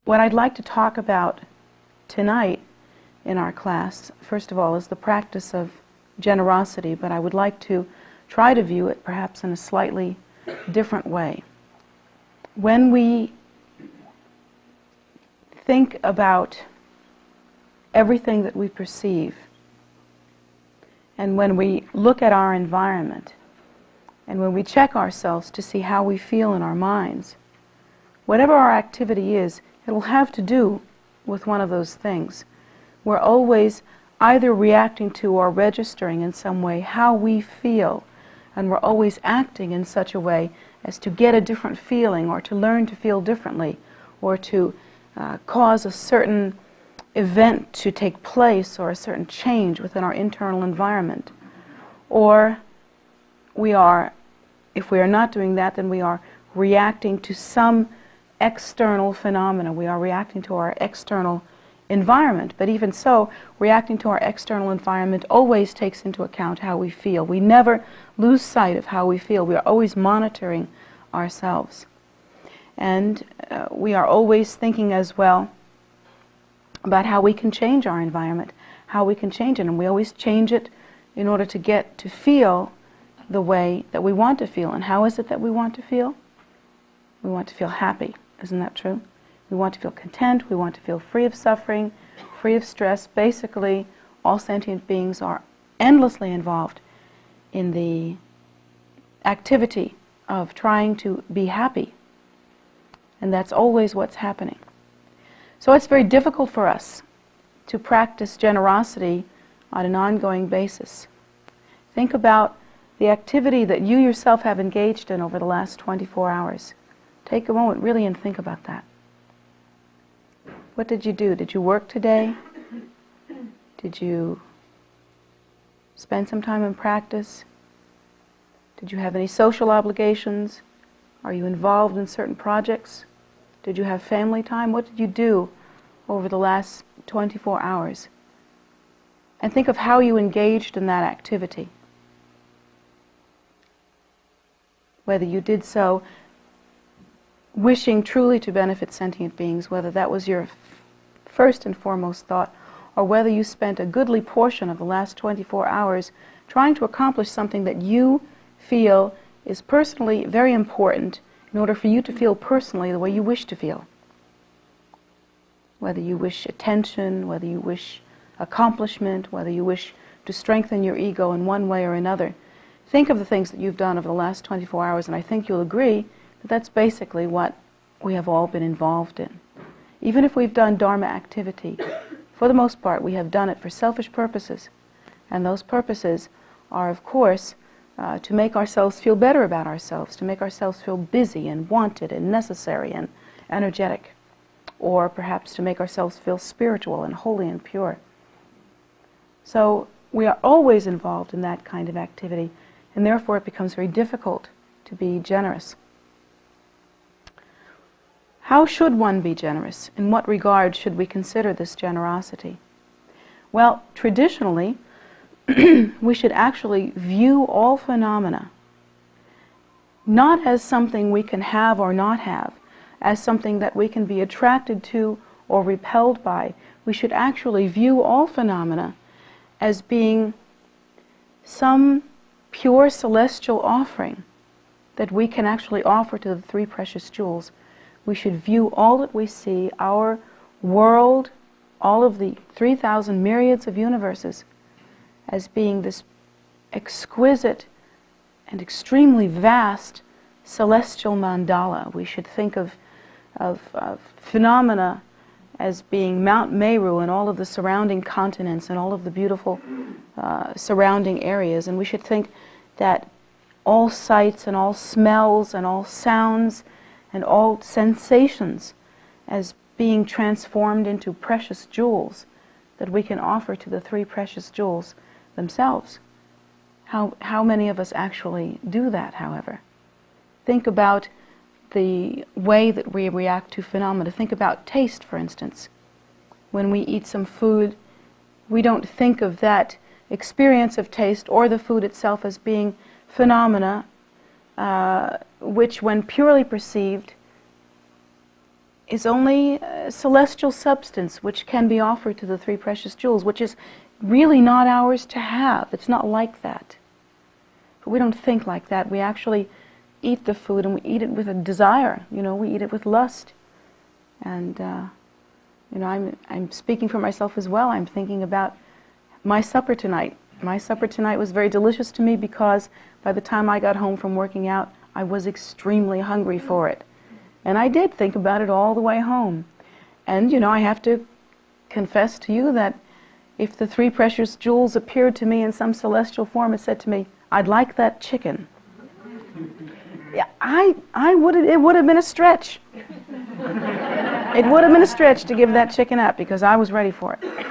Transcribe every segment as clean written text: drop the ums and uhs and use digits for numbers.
What I'd like to talk about tonight in our class, first of all, is the practice of generosity, but I would like to try to view it perhaps in a slightly different way. When we think about everything that we perceive, and when we look at our environment, and when we check ourselves to see how we feel in our minds, whatever our activity is, it will have to do with one of those things. We're always either reacting to or registering in some way how we feel, and we're always acting in such a way as to get a different feeling or to learn to feel differently or to cause a certain event to take place or a certain change within our internal environment. Or we are, if we are not doing that, then we are reacting to some external phenomena. We are reacting to our external environment. But even so, reacting to our external environment always takes into account how we feel. We never lose sight of how we feel. We are always monitoring ourselves. And we are always thinking as well about how we can change our environment, how we can change it. And we always change it in order to get to feel the way that we want to feel. And how is it that we want to feel? We want to feel happy. Isn't that true? We want to feel content. We want to feel free of suffering, free of stress. Basically, all sentient beings are endlessly involved in the activity of trying to be happy. And that's always what's happening. So it's very difficult for us to practice generosity on an ongoing basis. Think about the activity that you yourself have engaged in over the last 24 hours. Take a moment really and think about that. What did you do? Did you work today? Did you spend some time in practice? Did you have any social obligations? Are you involved in certain projects? Did you have family time? What did you do over the last 24 hours? And think of how you engaged in that activity. Whether you did so wishing truly to benefit sentient beings, whether that was your first and foremost thought, or whether you spent a goodly portion of the last 24 hours trying to accomplish something that you feel is personally very important in order for you to feel personally the way you wish to feel. Whether you wish attention, whether you wish accomplishment, whether you wish to strengthen your ego in one way or another. Think of the things that you've done over the last 24 hours, and I think you'll agree that that's basically what we have all been involved in. Even if we've done Dharma activity, for the most part we have done it for selfish purposes. And those purposes are, of course, to make ourselves feel better about ourselves, to make ourselves feel busy and wanted and necessary and energetic, or perhaps to make ourselves feel spiritual and holy and pure. So we are always involved in that kind of activity, and therefore it becomes very difficult to be generous. How should one be generous? In what regard should we consider this generosity? Well, traditionally, we should actually view all phenomena not as something we can have or not have, as something that we can be attracted to or repelled by. We should actually view all phenomena as being some pure celestial offering that we can actually offer to the three precious jewels. We should view all that we see, our world, all of the 3,000 myriads of universes, as being this exquisite and extremely vast celestial mandala. We should think of phenomena as being Mount Meru and all of the surrounding continents and all of the beautiful surrounding areas. And we should think that all sights and all smells and all sounds and all sensations as being transformed into precious jewels that we can offer to the three precious jewels themselves. How many of us actually do that, however? Think about the way that we react to phenomena. Think about taste, for instance. When we eat some food, we don't think of that experience of taste or the food itself as being phenomena which, when purely perceived, is only a celestial substance which can be offered to the three precious jewels, which is really not ours to have. It's not like that. But we don't think like that. We actually eat the food, and we eat it with a desire. We eat it with lust. And I'm speaking for myself as well. I'm thinking about my supper tonight. My supper tonight was very delicious to me because by the time I got home from working out, I was extremely hungry for it. And I did think about it all the way home. And, I have to confess to you that if the three precious jewels appeared to me in some celestial form and said to me, "I'd like that chicken," yeah, it would have been a stretch. It would have been a stretch to give that chicken up because I was ready for it.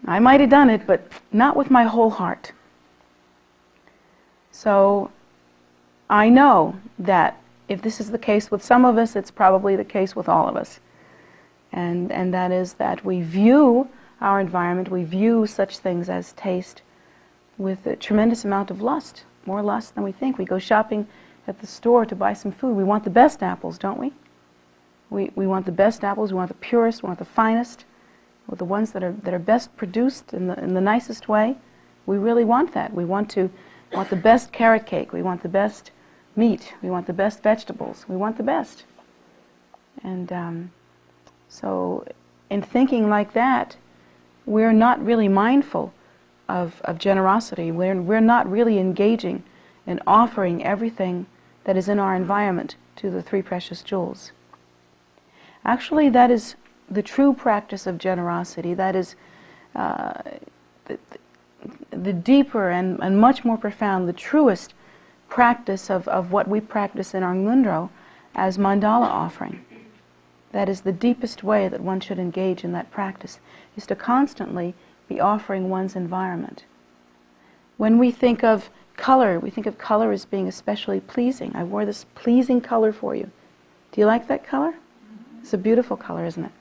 I might have done it, but not with my whole heart. So I know that if this is the case with some of us, it's probably the case with all of us. And that is that we view our environment, we view such things as taste with a tremendous amount of lust, more lust than we think. We go shopping at the store to buy some food. We want the best apples, don't we? We want the best apples, we want the purest, we want the finest, the ones that are best produced in the nicest way. We really want that. We want the best carrot cake, we want the best meat, we want the best vegetables, we want the best. And so in thinking like that, we're not really mindful of generosity. We're not really engaging in offering everything that is in our environment to the three precious jewels. Actually, that is the true practice of generosity. That is the deeper and much more profound, the truest practice of what we practice in our ngundro as mandala offering. That is the deepest way that one should engage in that practice, is to constantly be offering one's environment. When we think of color, we think of color as being especially pleasing. I wore this pleasing color for you. Do you like that color? It's a beautiful color, isn't it?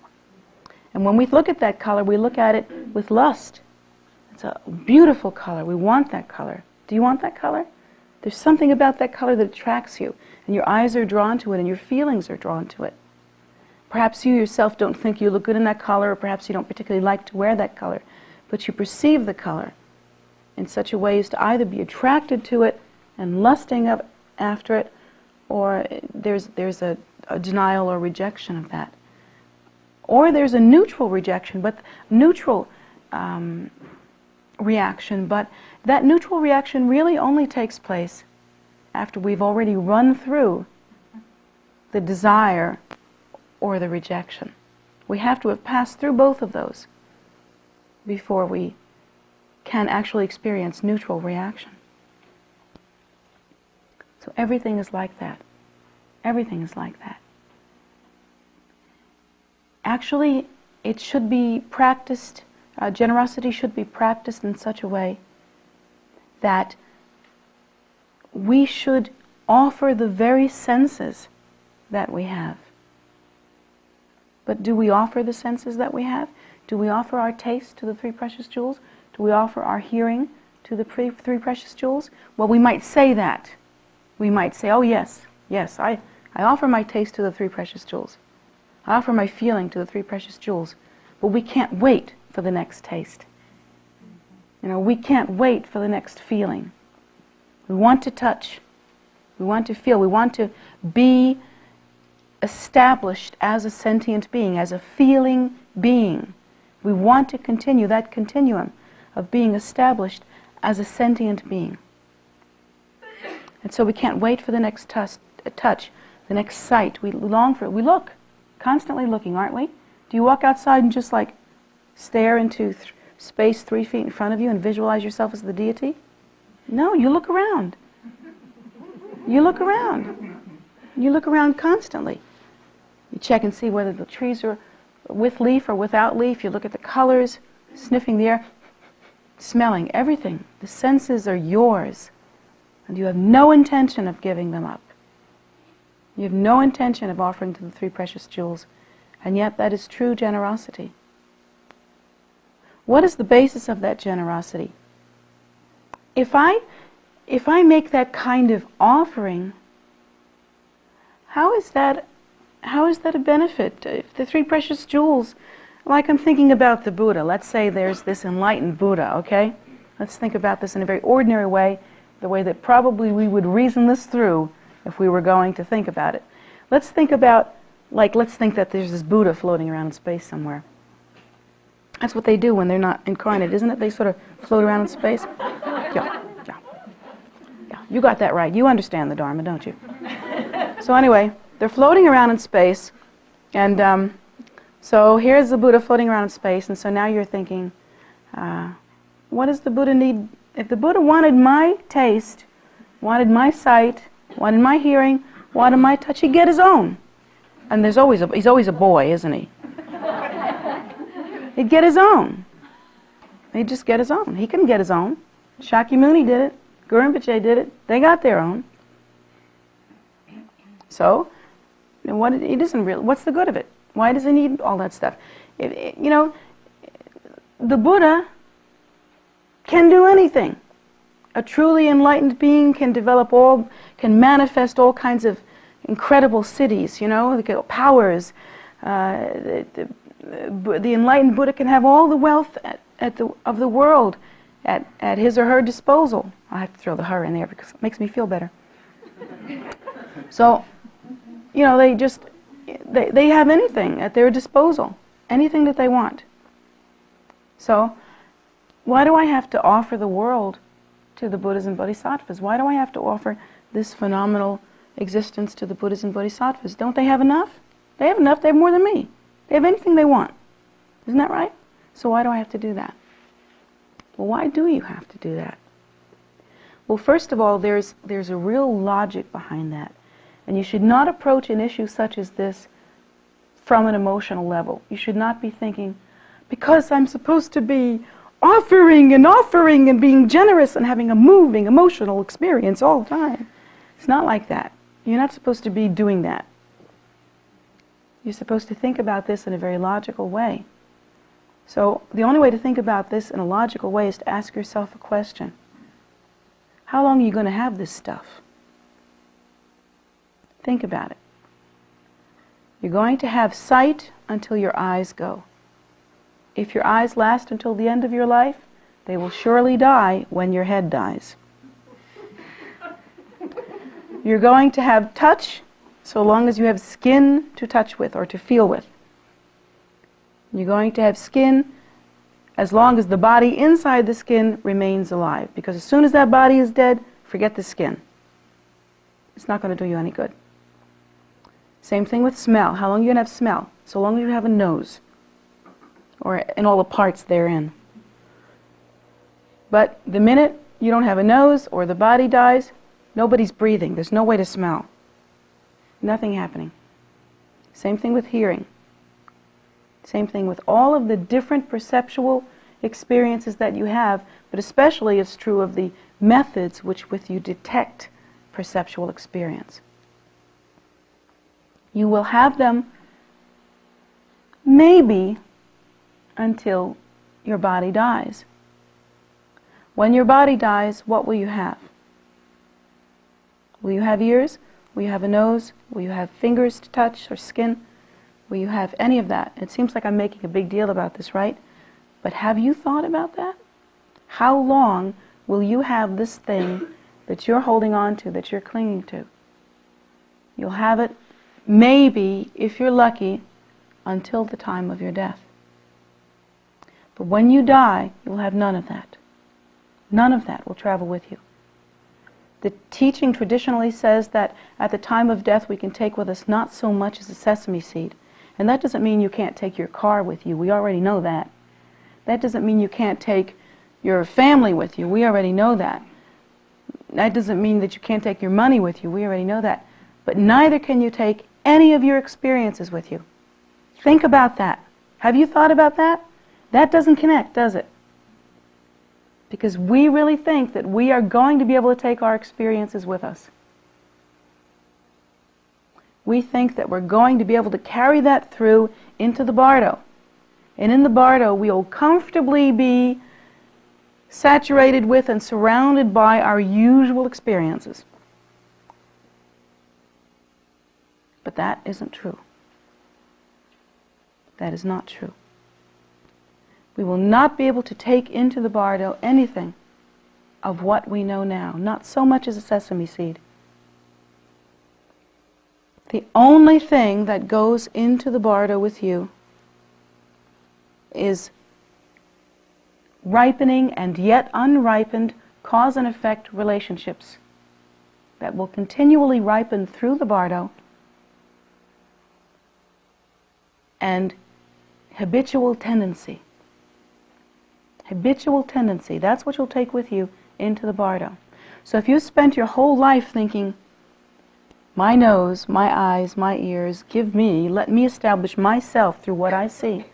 And when we look at that color, we look at it with lust. It's a beautiful color. We want that color. Do you want that color? There's something about that color that attracts you, and your eyes are drawn to it, and your feelings are drawn to it. Perhaps you yourself don't think you look good in that color, or perhaps you don't particularly like to wear that color, but you perceive the color in such a way as to either be attracted to it and lusting after it, or there's a denial or rejection of that. Or there's a neutral rejection, but neutral reaction, but that neutral reaction really only takes place after we've already run through the desire or the rejection. We have to have passed through both of those before we can actually experience neutral reaction. So everything is like that. Everything is like that. Actually, it should be practiced, generosity should be practiced in such a way that we should offer the very senses that we have. But do we offer the senses that we have? Do we offer our taste to the three precious jewels? Do we offer our hearing to the three precious jewels? Well, we might say that. We might say, oh yes, I offer my taste to the three precious jewels. I offer my feeling to the three precious jewels. But we can't wait for the next taste. We can't wait for the next feeling. We want to touch. We want to feel. We want to be established as a sentient being, as a feeling being. We want to continue that continuum of being established as a sentient being. And so we can't wait for the next touch, the next sight. We long for it. We look, constantly looking, aren't we? Do you walk outside and just stare into space 3 feet in front of you and visualize yourself as the deity? No, you look around. You look around. You look around constantly. You check and see whether the trees are with leaf or without leaf. You look at the colors, sniffing the air, smelling everything. The senses are yours, and you have no intention of giving them up. You have no intention of offering to the three precious jewels, and yet that is true generosity. What is the basis of that generosity? If I make that kind of offering, how is that how is that a benefit? If the three precious jewels, like I'm thinking about the Buddha, let's say there's this enlightened Buddha, okay? Let's think about this in a very ordinary way, the way that probably we would reason this through if we were going to think about it. Let's think about, let's think that there's this Buddha floating around in space somewhere. That's what they do when they're not incarnate, isn't it? They sort of float around in space. Yeah. You got that right. You understand the Dharma, don't you? So anyway, they're floating around in space, and so here's the Buddha floating around in space, and so now you're thinking, what does the Buddha need? If the Buddha wanted my taste, wanted my sight, wanted my hearing, wanted my touch, he'd get his own. And he's always a boy, isn't he? He'd get his own. He'd just get his own. He couldn't get his own. Shakyamuni did it. Guru Rinpoche did it. They got their own. So, what's the good of it? Why does he need all that stuff? The Buddha can do anything. A truly enlightened being can can manifest all kinds of incredible cities, powers. The enlightened Buddha can have all the wealth of the world at his or her disposal. I have to throw the her in there because it makes me feel better. So, they have anything at their disposal, anything that they want. So, why do I have to offer the world to the Buddhas and Bodhisattvas? Why do I have to offer this phenomenal existence to the Buddhas and Bodhisattvas? Don't they have enough? They have enough. They have more than me. They have anything they want. Isn't that right? So why do I have to do that? Well, why do you have to do that? Well, first of all, there's a real logic behind that. And you should not approach an issue such as this from an emotional level. You should not be thinking, because I'm supposed to be offering and being generous and having a moving emotional experience all the time. It's not like that. You're not supposed to be doing that. You're supposed to think about this in a very logical way. So the only way to think about this in a logical way is to ask yourself a question. How long are you going to have this stuff? Think about it. You're going to have sight until your eyes go. If your eyes last until the end of your life, they will surely die when your head dies. You're going to have touch so long as you have skin to touch with or to feel with. You're going to have skin as long as the body inside the skin remains alive. Because as soon as that body is dead, forget the skin. It's not going to do you any good. Same thing with smell. How long are you going to have smell? So long as you have a nose. Or in all the parts therein. But the minute you don't have a nose or the body dies, nobody's breathing. There's no way to smell. Nothing happening. Same thing with hearing. Same thing with all of the different perceptual experiences that you have, but especially it's true of the methods with you detect perceptual experience. You will have them maybe until your body dies. When your body dies, what will you have? Will you have ears? Will you have a nose? Will you have fingers to touch or skin? Will you have any of that? It seems like I'm making a big deal about this, right? But have you thought about that? How long will you have this thing that you're holding on to, that you're clinging to? You'll have it, maybe, if you're lucky, until the time of your death. But when you die, you will have none of that. None of that will travel with you. The teaching traditionally says that at the time of death we can take with us not so much as a sesame seed. And that doesn't mean you can't take your car with you. We already know that. That doesn't mean you can't take your family with you. We already know that. That doesn't mean that you can't take your money with you. We already know that. But neither can you take any of your experiences with you. Think about that. Have you thought about that? That doesn't connect, does it? Because we really think that we are going to be able to take our experiences with us. We think that we're going to be able to carry that through into the bardo. And in the bardo, we will comfortably be saturated with and surrounded by our usual experiences. But that isn't true. That is not true. We will not be able to take into the bardo anything of what we know now, not so much as a sesame seed. The only thing that goes into the bardo with you is ripening and yet unripened cause and effect relationships that will continually ripen through the bardo, and habitual tendency. Habitual tendency, that's what you'll take with you into the bardo. So if you spent your whole life thinking, my nose, my eyes, my ears, let me establish myself through what I see.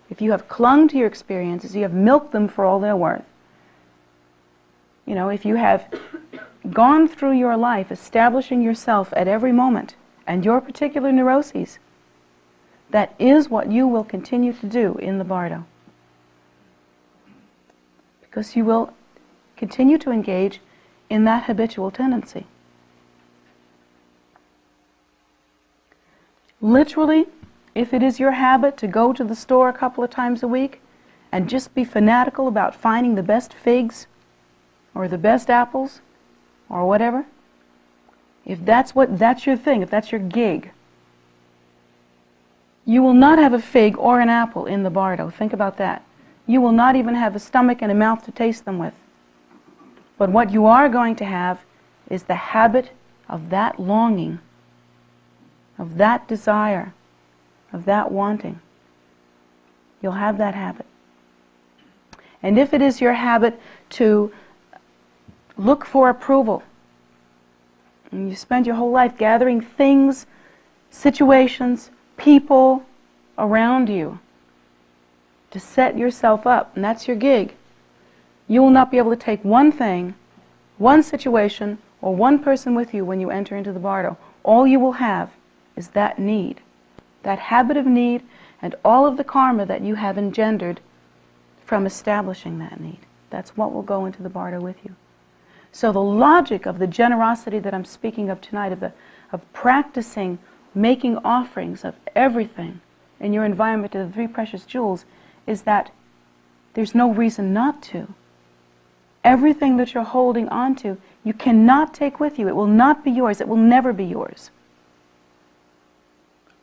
If you have clung to your experiences, you have milked them for all they're worth. You know, if you have gone through your life establishing yourself at every moment and your particular neuroses, that is what you will continue to do in the bardo. Because you will continue to engage in that habitual tendency. Literally, if it is your habit to go to the store a couple of times a week and just be fanatical about finding the best figs or the best apples or whatever, if that's your thing, if that's your gig, you will not have a fig or an apple in the bardo. Think about that. You will not even have a stomach and a mouth to taste them with. But what you are going to have is the habit of that longing, of that desire, of that wanting. You'll have that habit. And if it is your habit to look for approval, and you spend your whole life gathering things, situations, people around you to set yourself up, and that's your gig, you will not be able to take one thing, one situation, or one person with you when you enter into the bardo. All you will have is that need, that habit of need, and all of the karma that you have engendered from establishing that need. That's what will go into the bardo with you. So the logic of the generosity that I'm speaking of tonight, of practicing making offerings of everything in your environment to the three precious jewels, is that there's no reason not to. Everything that you're holding on to, you cannot take with you. It will not be yours. It will never be yours.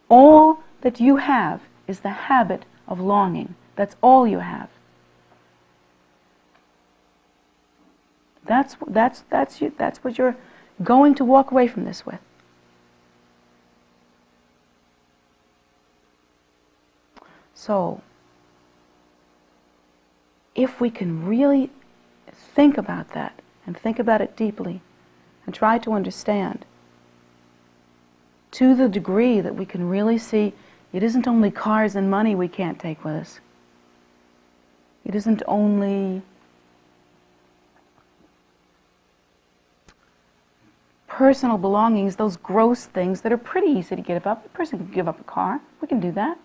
All that you have is the habit of longing. That's all you have. That's what you're going to walk away from this with. So, if we can really think about that, and think about it deeply, and try to understand, to the degree that we can really see, it isn't only cars and money we can't take with us. It isn't only personal belongings, those gross things that are pretty easy to give up. A person can give up a car. We can do that.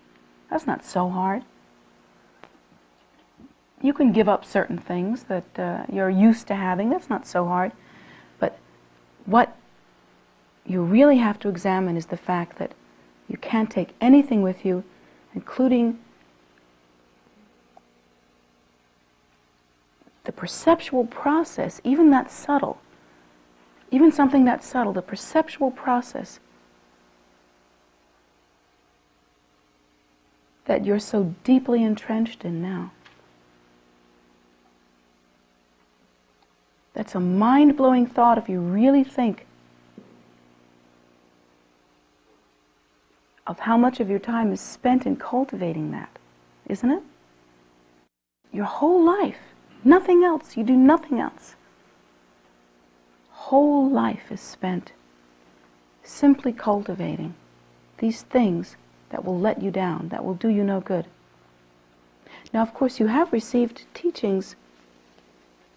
That's not so hard. You can give up certain things that you're used to having. That's not so hard. But what you really have to examine is the fact that you can't take anything with you, including the perceptual process, even that subtle, even something that subtle, the perceptual process that you're so deeply entrenched in now. That's a mind-blowing thought if you really think of how much of your time is spent in cultivating that, isn't it? Your whole life, nothing else, you do nothing else. Whole life is spent simply cultivating these things that will let you down, that will do you no good. Now, of course, you have received teachings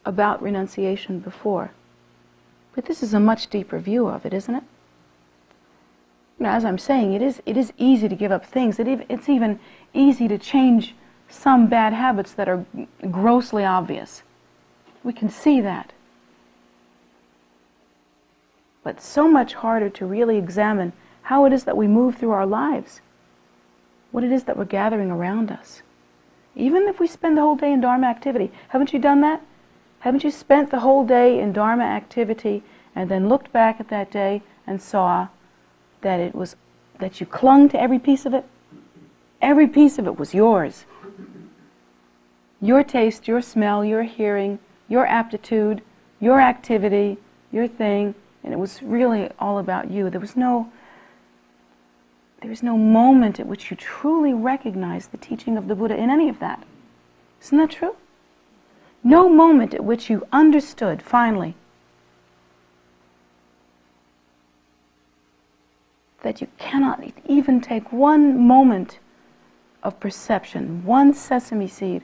about renunciation before, but this is a much deeper view of it, isn't it? You know, as I'm saying, it is easy to give up things. It's even easy to change some bad habits that are grossly obvious. We can see that. But so much harder to really examine how it is that we move through our lives. what it is that we're gathering around us. Even if we spend the whole day in Dharma activity, haven't you done that? Haven't you spent the whole day in Dharma activity and then looked back at that day and saw that that you clung to every piece of it? Every piece of it was yours. Your taste, your smell, your hearing, your aptitude, your activity, your thing, and it was really all about you. There was no moment at which you truly recognized the teaching of the Buddha in any of that. Isn't that true? No moment at which you understood, finally, that you cannot even take one moment of perception, one sesame seed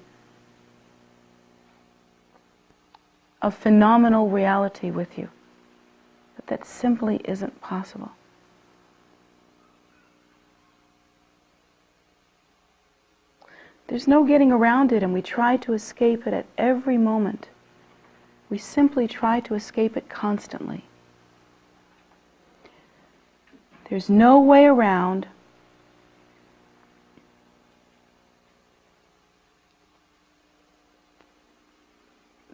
of phenomenal reality with you. That simply isn't possible. There's no getting around it, and we try to escape it at every moment. We simply try to escape it constantly. There's no way around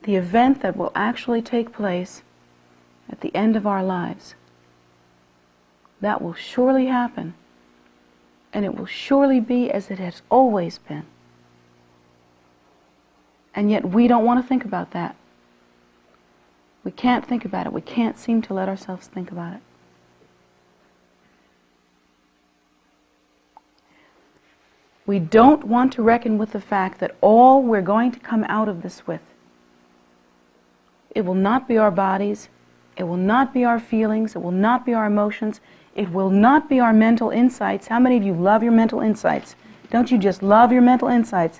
the event that will actually take place at the end of our lives. That will surely happen, and it will surely be as it has always been. And yet we don't want to think about that. We can't think about it. We can't seem to let ourselves think about it. We don't want to reckon with the fact that all we're going to come out of this with, it will not be our bodies, it will not be our feelings, it will not be our emotions, it will not be our mental insights. How many of you love your mental insights? Don't you just love your mental insights?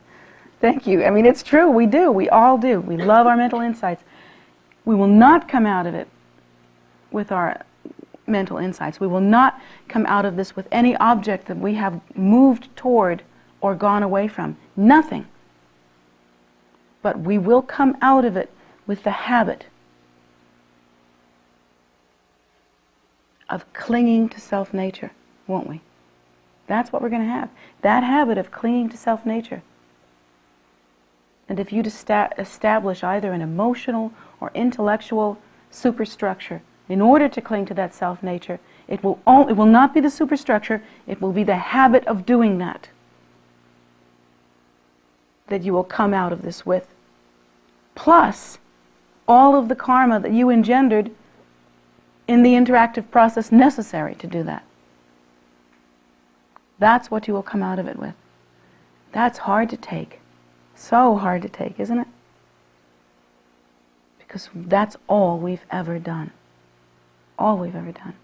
Thank you. I mean, it's true. We do. We all do. We love our mental insights. We will not come out of it with our mental insights. We will not come out of this with any object that we have moved toward or gone away from. Nothing. But we will come out of it with the habit of clinging to self-nature, won't we? That's what we're going to have. That habit of clinging to self-nature. And if you establish either an emotional or intellectual superstructure in order to cling to that self-nature, it will not be the superstructure, it will be the habit of doing that you will come out of this with. Plus, all of the karma that you engendered in the interactive process necessary to do that. That's what you will come out of it with. That's hard to take. So hard to take, isn't it? Because that's all we've ever done. All we've ever done.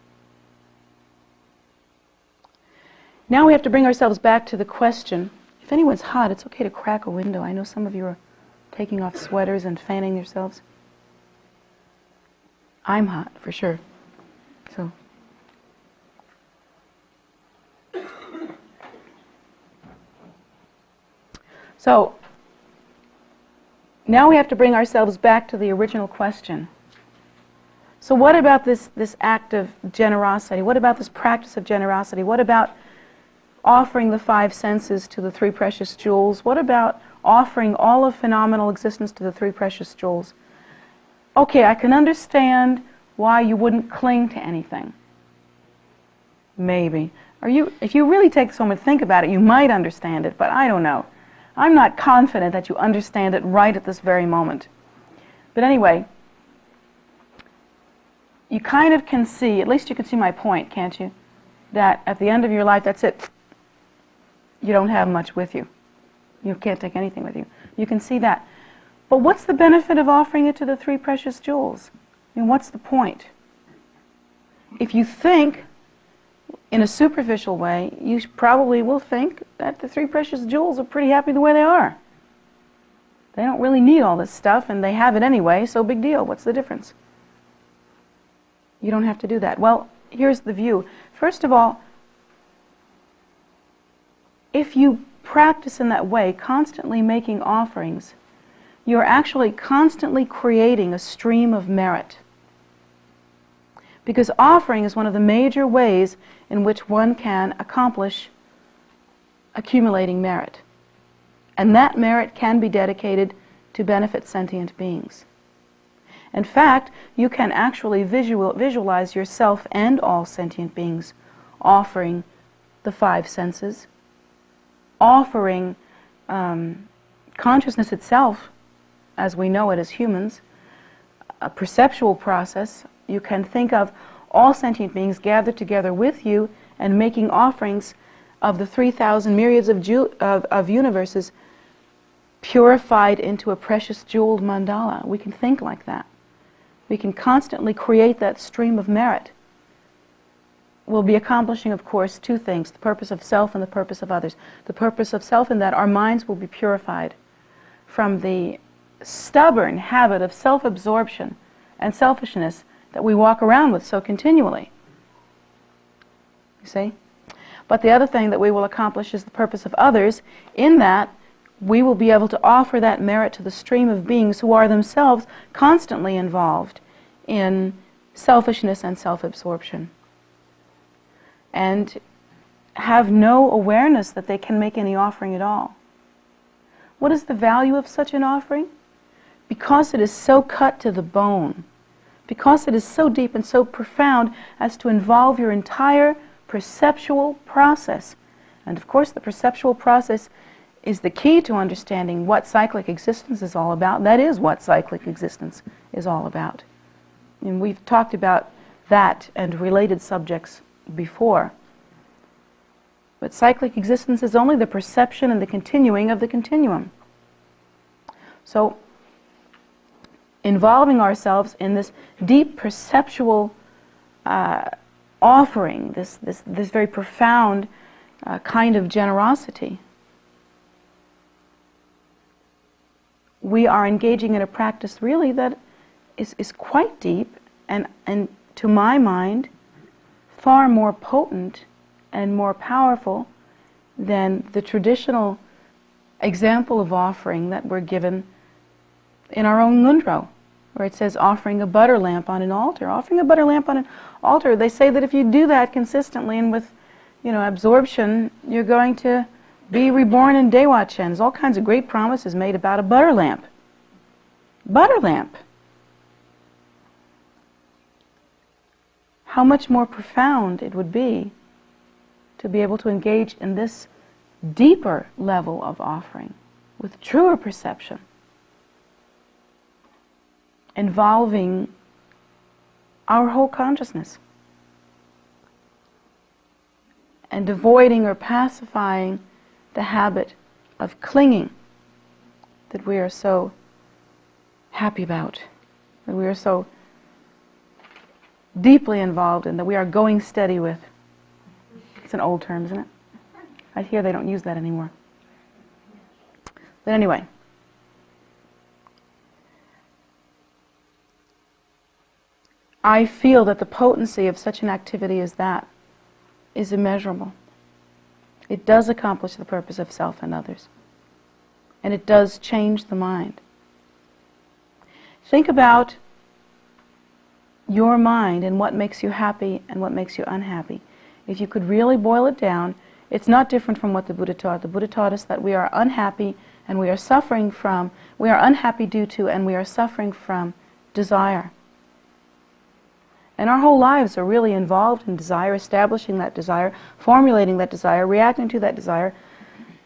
Now we have to bring ourselves back to the question. If anyone's hot, it's okay to crack a window. I know some of you are taking off sweaters and fanning yourselves. I'm hot, for sure. So, now we have to bring ourselves back to the original question. So what about this act of generosity? What about this practice of generosity? What about offering the 5 senses to the 3 precious jewels? What about offering all of phenomenal existence to the 3 precious jewels? Okay, I can understand why you wouldn't cling to anything. Maybe. If you really take this moment to think about it, you might understand it, but I don't know. I'm not confident that you understand it right at this very moment. But anyway, you kind of can see, at least you can see my point, can't you? That at the end of your life, that's it. You don't have much with you. You can't take anything with you. You can see that. But what's the benefit of offering it to the 3 precious jewels? I mean, what's the point? If you think in a superficial way, you probably will think that the 3 precious jewels are pretty happy the way they are. They don't really need all this stuff, and they have it anyway, so big deal. What's the difference? You don't have to do that. Well, here's the view. First of all, if you practice in that way, constantly making offerings, you're actually constantly creating a stream of merit. Because offering is one of the major ways in which one can accomplish accumulating merit. And that merit can be dedicated to benefit sentient beings. In fact, you can actually visualize yourself and all sentient beings offering the five senses, offering consciousness itself as we know it as humans, a perceptual process. You can think of all sentient beings gathered together with you and making offerings of the 3,000 myriads of universes purified into a precious jeweled mandala. We can think like that. We can constantly create that stream of merit. We'll be accomplishing, of course, two things, the purpose of self and the purpose of others. The purpose of self in that our minds will be purified from the stubborn habit of self-absorption and selfishness that we walk around with so continually. You see? But the other thing that we will accomplish is the purpose of others, in that we will be able to offer that merit to the stream of beings who are themselves constantly involved in selfishness and self-absorption, and have no awareness that they can make any offering at all. What is the value of such an offering? Because it is so cut to the bone, because it is so deep and so profound as to involve your entire perceptual process. And of course the perceptual process is the key to understanding what cyclic existence is all about. That is what cyclic existence is all about. And we've talked about that and related subjects before. But cyclic existence is only the perception and the continuing of the continuum. So, involving ourselves in this deep perceptual offering, this very profound kind of generosity, we are engaging in a practice really that is quite deep and to my mind far more potent and more powerful than the traditional example of offering that we're given in our own Ngundro, where it says offering a butter lamp on an altar. Offering a butter lamp on an altar, they say that if you do that consistently and with, absorption, you're going to be reborn in Dewa Chen. There's all kinds of great promises made about a butter lamp. Butter lamp. How much more profound it would be to be able to engage in this deeper level of offering with truer perception, involving our whole consciousness and avoiding or pacifying the habit of clinging that we are so happy about, that we are so deeply involved in, that we are going steady with. It's an old term, isn't it? I hear they don't use that anymore. But anyway, I feel that the potency of such an activity as that is immeasurable. It does accomplish the purpose of self and others. And it does change the mind. Think about your mind and what makes you happy and what makes you unhappy. If you could really boil it down, it's not different from what the Buddha taught. The Buddha taught us that we are unhappy and we are suffering from, we are unhappy due to and we are suffering from desire. And our whole lives are really involved in desire, establishing that desire, formulating that desire, reacting to that desire,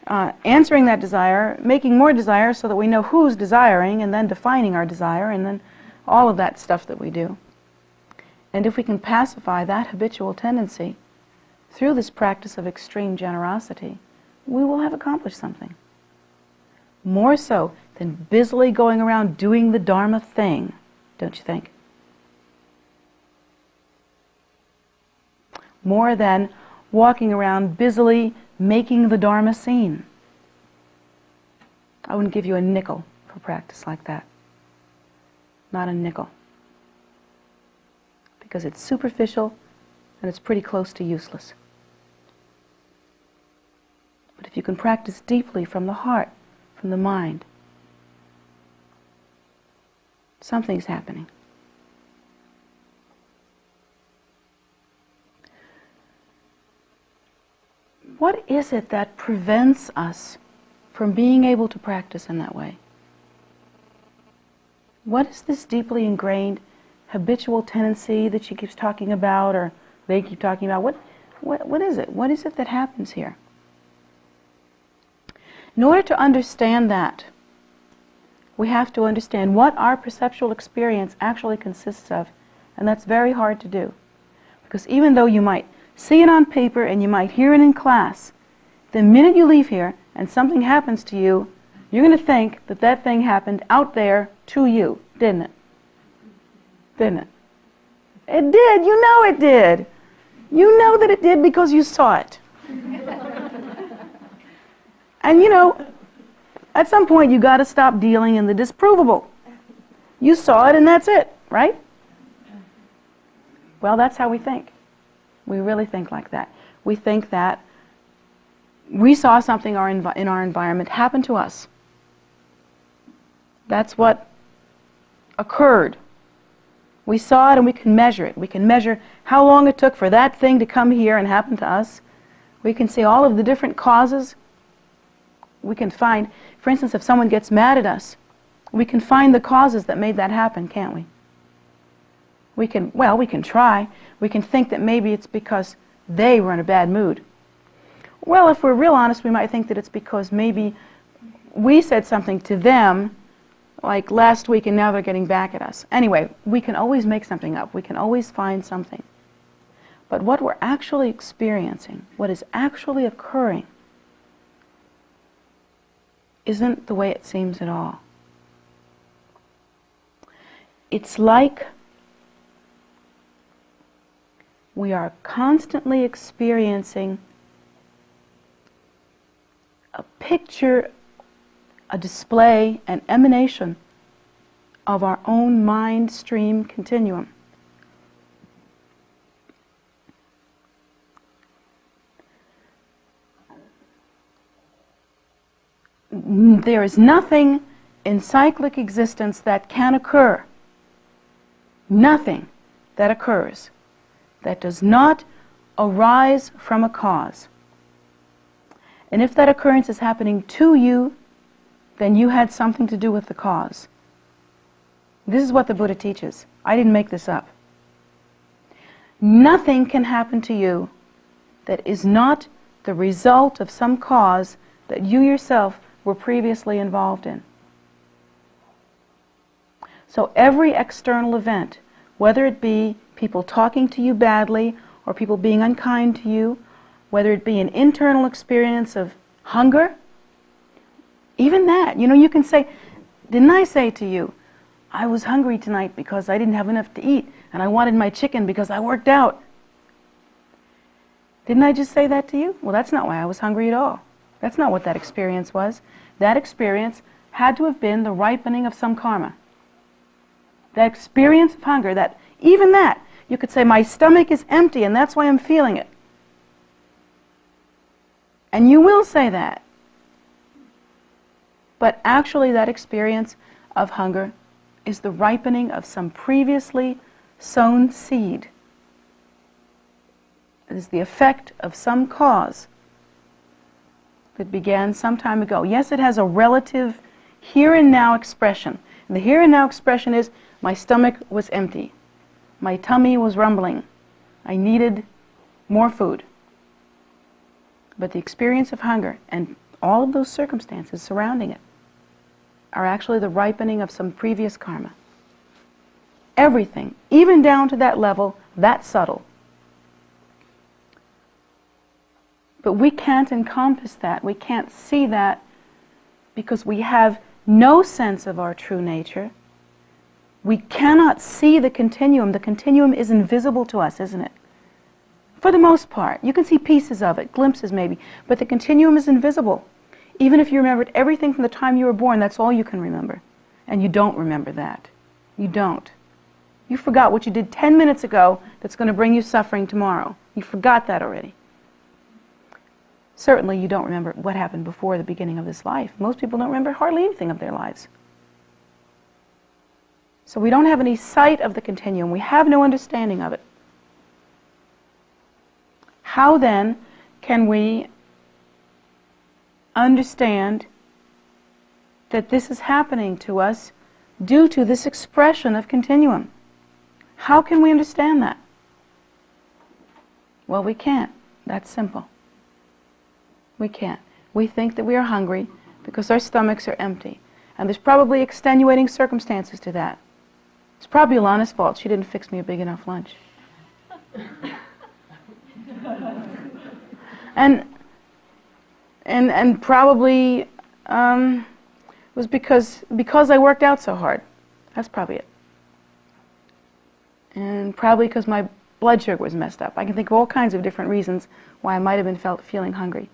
answering that desire, making more desire so that we know who's desiring, and then defining our desire, and then all of that stuff that we do. And if we can pacify that habitual tendency through this practice of extreme generosity, we will have accomplished something. More so than busily going around doing the Dharma thing, don't you think? More than walking around busily making the Dharma scene. I wouldn't give you a nickel for practice like that. Not a nickel. Because it's superficial and it's pretty close to useless. But if you can practice deeply from the heart, from the mind, something's happening. What is it that prevents us from being able to practice in that way? What is this deeply ingrained habitual tendency that she keeps talking about, or they keep talking about? What is it? What is it that happens here? In order to understand that, we have to understand what our perceptual experience actually consists of, and that's very hard to do. Because even though you might see it on paper and you might hear it in class, the minute you leave here and something happens to you, you're going to think that that thing happened out there to you, didn't it? Didn't it? It did. You know it did. You know that it did because you saw it. And you know, at some point you got to stop dealing in the disprovable. You saw it and that's it, right? Well, that's how we think. We really think like that. We think that we saw something in our environment happen to us. That's what occurred. We saw it and we can measure it. We can measure how long it took for that thing to come here and happen to us. We can see all of the different causes. We can find, for instance, if someone gets mad at us, we can find the causes that made that happen, can't we? We can try. We can think that maybe it's because they were in a bad mood. Well, if we're real honest, we might think that it's because maybe we said something to them like last week and now they're getting back at us. Anyway, we can always make something up. We can always find something. But what we're actually experiencing, what is actually occurring, isn't the way it seems at all. It's like we are constantly experiencing a picture, a display, an emanation of our own mind stream continuum. There is nothing in cyclic existence that can occur, nothing that occurs that does not arise from a cause. And if that occurrence is happening to you, then you had something to do with the cause. This is what the Buddha teaches. I didn't make this up. Nothing can happen to you that is not the result of some cause that you yourself were previously involved in. So every external event, whether it be people talking to you badly or people being unkind to you, whether it be an internal experience of hunger, even that, you can say, didn't I say to you, I was hungry tonight because I didn't have enough to eat and I wanted my chicken because I worked out. Didn't I just say that to you? Well, that's not why I was hungry at all. That's not what that experience was. That experience had to have been the ripening of some karma. That experience of hunger, even that, you could say, my stomach is empty and that's why I'm feeling it. And you will say that. But actually that experience of hunger is the ripening of some previously sown seed. It is the effect of some cause that began some time ago. Yes, it has a relative here and now expression. And the here and now expression is, my stomach was empty. My tummy was rumbling. I needed more food. But the experience of hunger and all of those circumstances surrounding it are actually the ripening of some previous karma. Everything, even down to that level, that subtle. But we can't encompass that. We can't see that because we have no sense of our true nature. We cannot see the continuum. The continuum is invisible to us, isn't it? For the most part. You can see pieces of it, glimpses maybe, but the continuum is invisible. Even if you remembered everything from the time you were born, that's all you can remember. And you don't remember that. You don't. You forgot what you did 10 minutes ago that's going to bring you suffering tomorrow. You forgot that already. Certainly you don't remember what happened before the beginning of this life. Most people don't remember hardly anything of their lives. So we don't have any sight of the continuum. We have no understanding of it. How then can we understand that this is happening to us due to this expression of continuum. How can we understand that? Well, we can't. That's simple. We can't. We think that we are hungry because our stomachs are empty. And there's probably extenuating circumstances to that. It's probably Alana's fault. She didn't fix me a big enough lunch. And probably was because I worked out so hard. That's probably it. And probably because my blood sugar was messed up. I can think of all kinds of different reasons why I might have been feeling hungry.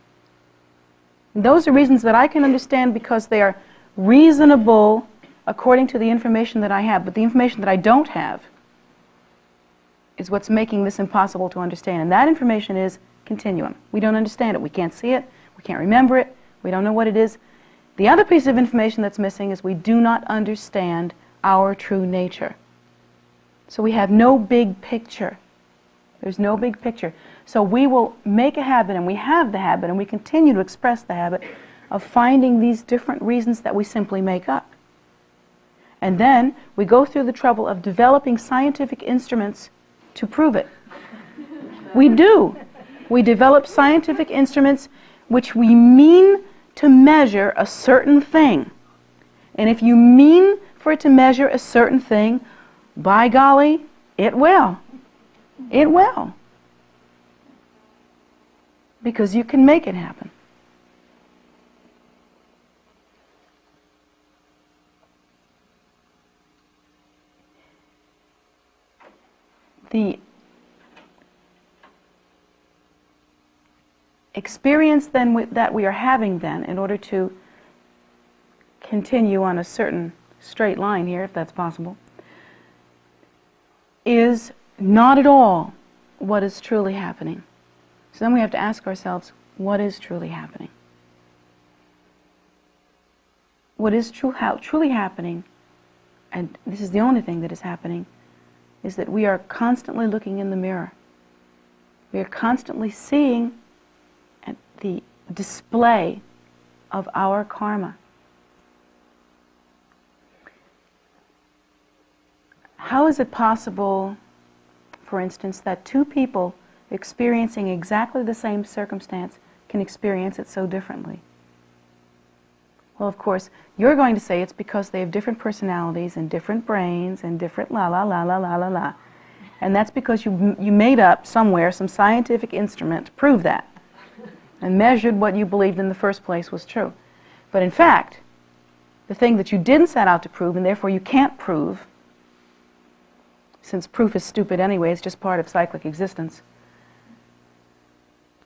And those are reasons that I can understand because they are reasonable according to the information that I have. But the information that I don't have is what's making this impossible to understand. And that information is continuum. We don't understand it. We can't see it. We can't remember it. We don't know what it is. The other piece of information that's missing is we do not understand our true nature. So we have no big picture. There's no big picture. So we will make a habit, and we have the habit, and we continue to express the habit of finding these different reasons that we simply make up. And then we go through the trouble of developing scientific instruments to prove it. We do. We develop scientific instruments which we mean to measure a certain thing. And if you mean for it to measure a certain thing, by golly, it will. It will. Because you can make it happen. The experience then that we are having then, in order to continue on a certain straight line here, if that's possible, is not at all what is truly happening. So then we have to ask ourselves, what is truly happening? What is truly happening, and this is the only thing that is happening, is that we are constantly looking in the mirror. We are constantly seeing the display of our karma. How is it possible, for instance, that two people experiencing exactly the same circumstance can experience it so differently? Well, of course, you're going to say it's because they have different personalities and different brains and different la la la la la la la. And that's because you made up somewhere some scientific instrument to prove that and measured what you believed in the first place was true. But in fact, the thing that you didn't set out to prove, and therefore you can't prove, since proof is stupid anyway, it's just part of cyclic existence,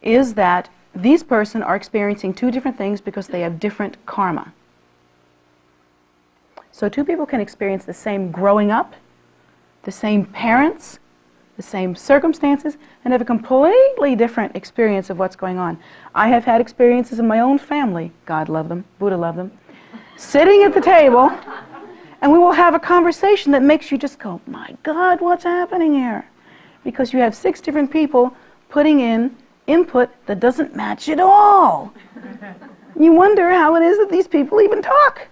is that these persons are experiencing two different things because they have different karma. So two people can experience the same growing up, the same parents, the same circumstances, and have a completely different experience of what's going on. I have had experiences in my own family, God love them, Buddha love them, sitting at the table, and we will have a conversation that makes you just go, my God, what's happening here? Because you have 6 different people putting in input that doesn't match at all. You wonder how it is that these people even talk.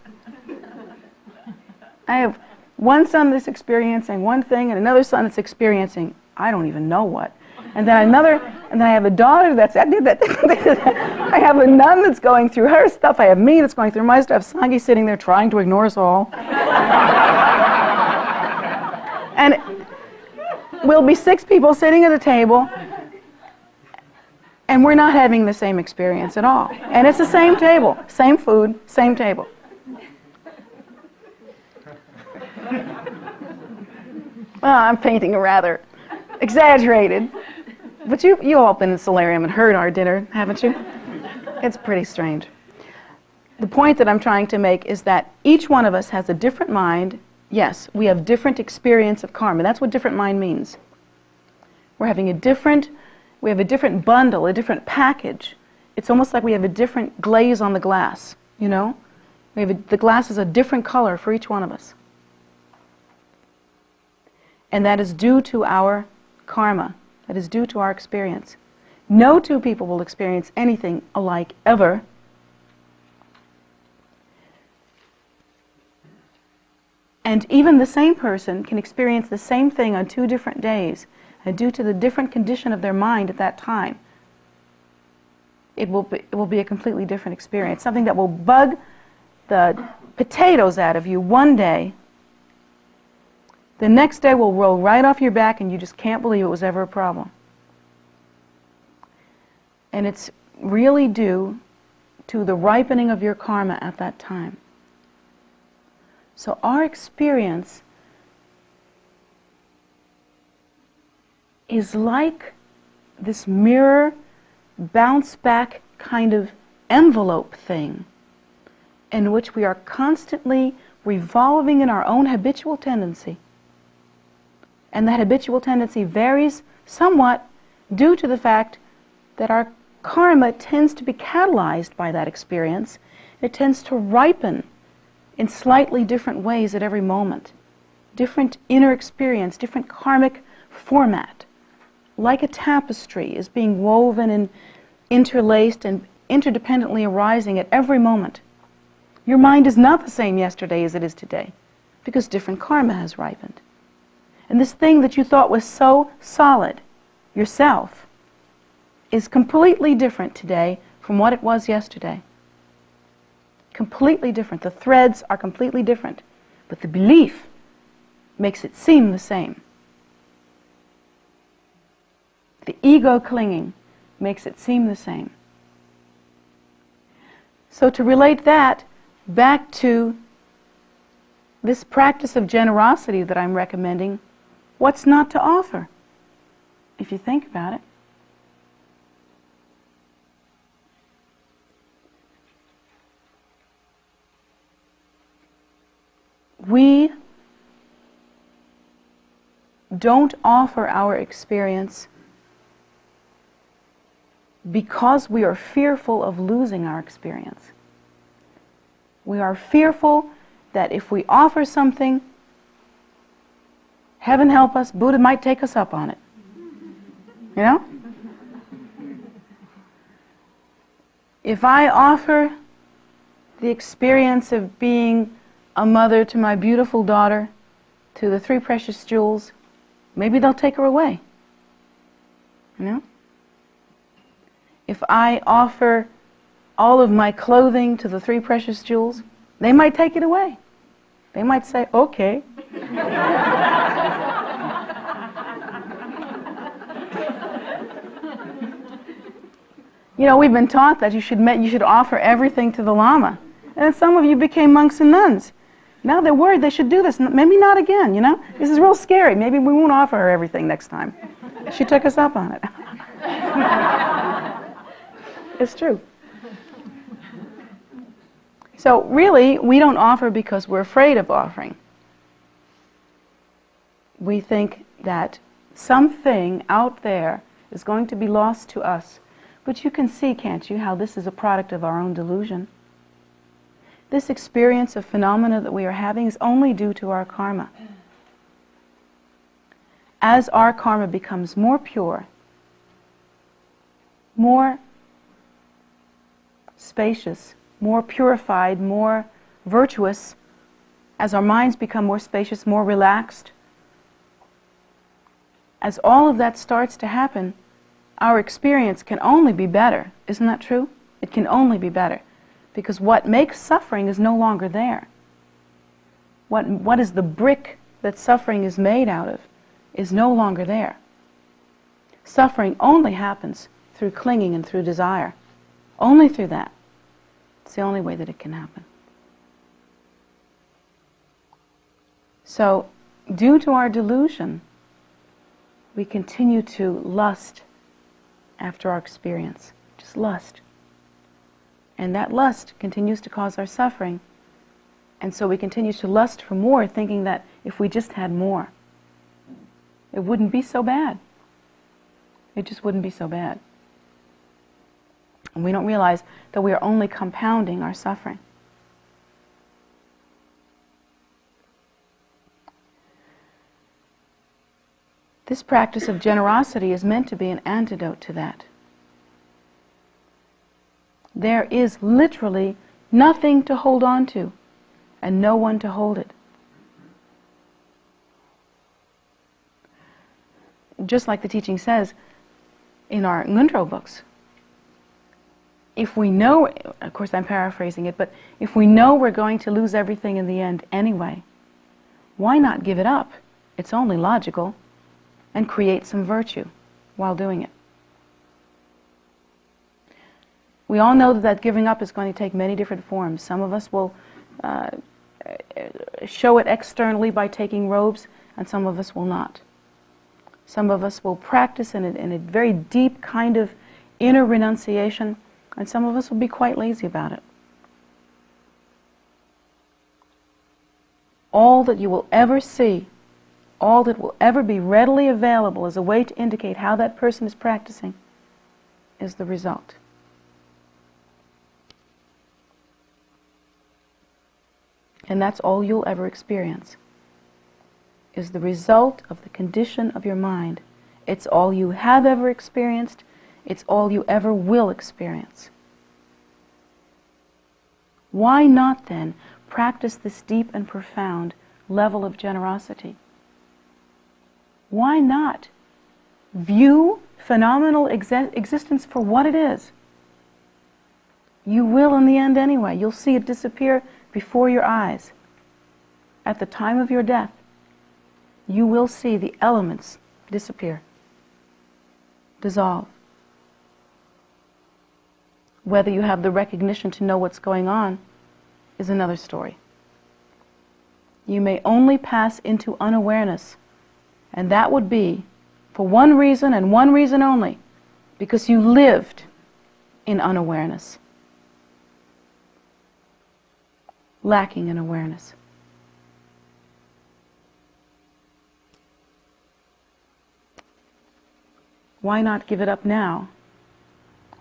I have one son that's experiencing one thing and another son that's experiencing I don't even know what. And then I have a daughter that's, I have a nun that's going through her stuff, I have me that's going through my stuff, Sangi sitting there trying to ignore us all. And we'll be 6 people sitting at a table, and we're not having the same experience at all. And it's the same table, same food, same table. Well, I'm painting a rather exaggerated, but you all been in the solarium and heard our dinner, haven't you? It's pretty strange. The point that I'm trying to make is that each one of us has a different mind. Yes, we have different experience of karma. That's what different mind means. We have a different bundle, a different package. It's almost like we have a different glaze on the glass, you know? The glass is a different color for each one of us. And that is due to our karma. That is due to our experience. No 2 people will experience anything alike ever, And even the same person can experience the same thing on 2 different days, and due to the different condition of their mind at that time, it will be a completely different experience. Something that will bug the potatoes out of you one day, the next day will roll right off your back and you just can't believe it was ever a problem. And it's really due to the ripening of your karma at that time. So our experience is like this mirror bounce back kind of envelope thing in which we are constantly revolving in our own habitual tendency. And that habitual tendency varies somewhat due to the fact that our karma tends to be catalyzed by that experience. It tends to ripen in slightly different ways at every moment. Different inner experience, different karmic format. Like a tapestry is being woven and interlaced and interdependently arising at every moment. Your mind is not the same yesterday as it is today, because different karma has ripened. And this thing that you thought was so solid, yourself, is completely different today from what it was yesterday. Completely different. The threads are completely different, but the belief makes it seem the same. The ego clinging makes it seem the same. So to relate that back to this practice of generosity that I'm recommending, what's not to offer, if you think about it? We don't offer our experience because we are fearful of losing our experience. We are fearful that if we offer something, heaven help us, Buddha might take us up on it. You know? If I offer the experience of being a mother to my beautiful daughter, to the 3 precious jewels, maybe they'll take her away. You know? If I offer all of my clothing to the 3 precious jewels, they might take it away. They might say, okay. You know, we've been taught that you should offer everything to the Lama. And then some of you became monks and nuns. Now they're worried they should do this. Maybe not again, you know? This is real scary. Maybe we won't offer her everything next time. She took us up on it. It's true. So really, we don't offer because we're afraid of offering. We think that something out there is going to be lost to us. But you can see, can't you, how this is a product of our own delusion. This experience of phenomena that we are having is only due to our karma. As our karma becomes more pure, more spacious, more purified, more virtuous, as our minds become more spacious, more relaxed, as all of that starts to happen, our experience can only be better. Isn't that true? It can only be better. Because what makes suffering is no longer there. What is the brick that suffering is made out of is no longer there. Suffering only happens through clinging and through desire. Only through that. It's the only way that it can happen. So, due to our delusion, we continue to lust after our experience. Just lust. And that lust continues to cause our suffering. And so we continue to lust for more, thinking that if we just had more, it wouldn't be so bad. It just wouldn't be so bad. And we don't realize that we are only compounding our suffering. This practice of generosity is meant to be an antidote to that. There is literally nothing to hold on to, and no one to hold it. just like the teaching says in our Ngundro books, if we know, of course I'm paraphrasing it, but if we know we're going to lose everything in the end anyway, why not give it up? It's only logical, and create some virtue while doing it. We all know that giving up is going to take many different forms. Some of us will show it externally by taking robes, and some of us will not. Some of us will practice in a very deep kind of inner renunciation, and some of us will be quite lazy about it. All that you will ever see, all that will ever be readily available as a way to indicate how that person is practicing is the result. And that's all you'll ever experience, is the result of the condition of your mind. It's all you have ever experienced. It's all you ever will experience. Why not then practice this deep and profound level of generosity? Why not view phenomenal existence for what it is? You will in the end anyway. You'll see it disappear before your eyes. At the time of your death, you will see the elements disappear, dissolve. Whether you have the recognition to know what's going on is another story. You may only pass into unawareness, and that would be for one reason and one reason only, because you lived in unawareness, lacking in awareness. Why not give it up now?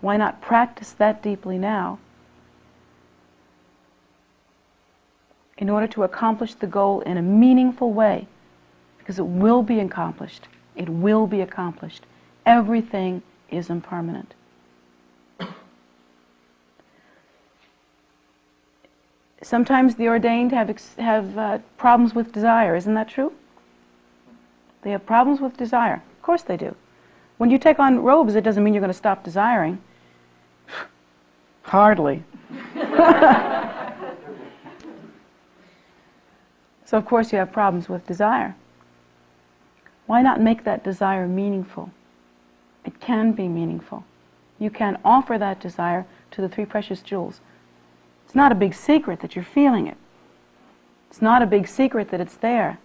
Why not practice that deeply now in order to accomplish the goal in a meaningful way? Because it will be accomplished. It will be accomplished. Everything is impermanent. Sometimes the ordained have problems with desire. Isn't that true? They have problems with desire. Of course they do. When you take on robes, it doesn't mean you're going to stop desiring. Hardly. So of course you have problems with desire. Why not make that desire meaningful? It can be meaningful. You can offer that desire to the three precious jewels. It's not a big secret that you're feeling it. It's not a big secret that it's there.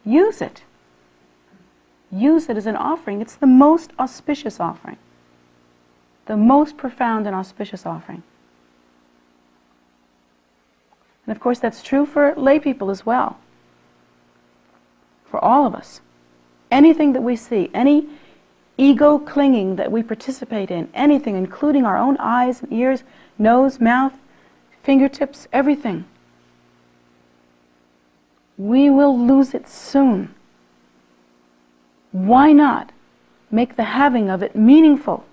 Use it. Use it as an offering. It's the most auspicious offering. The most profound and auspicious offering. And of course that's true for lay people as well. For all of us. Anything that we see, any ego clinging that we participate in, anything, including our own eyes and ears, nose, mouth, fingertips, everything, we will lose it soon. Why not make the having of it meaningful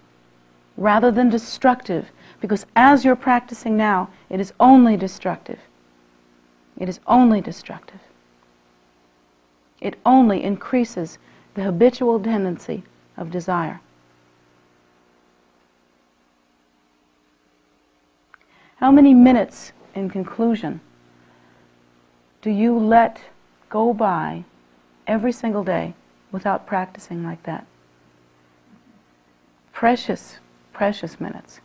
rather than destructive? Because as you're practicing now, it is only destructive. It is only destructive. It only increases the habitual tendency of desire. How many minutes, in conclusion, do you let go by every single day without practicing like that? Precious, precious minutes.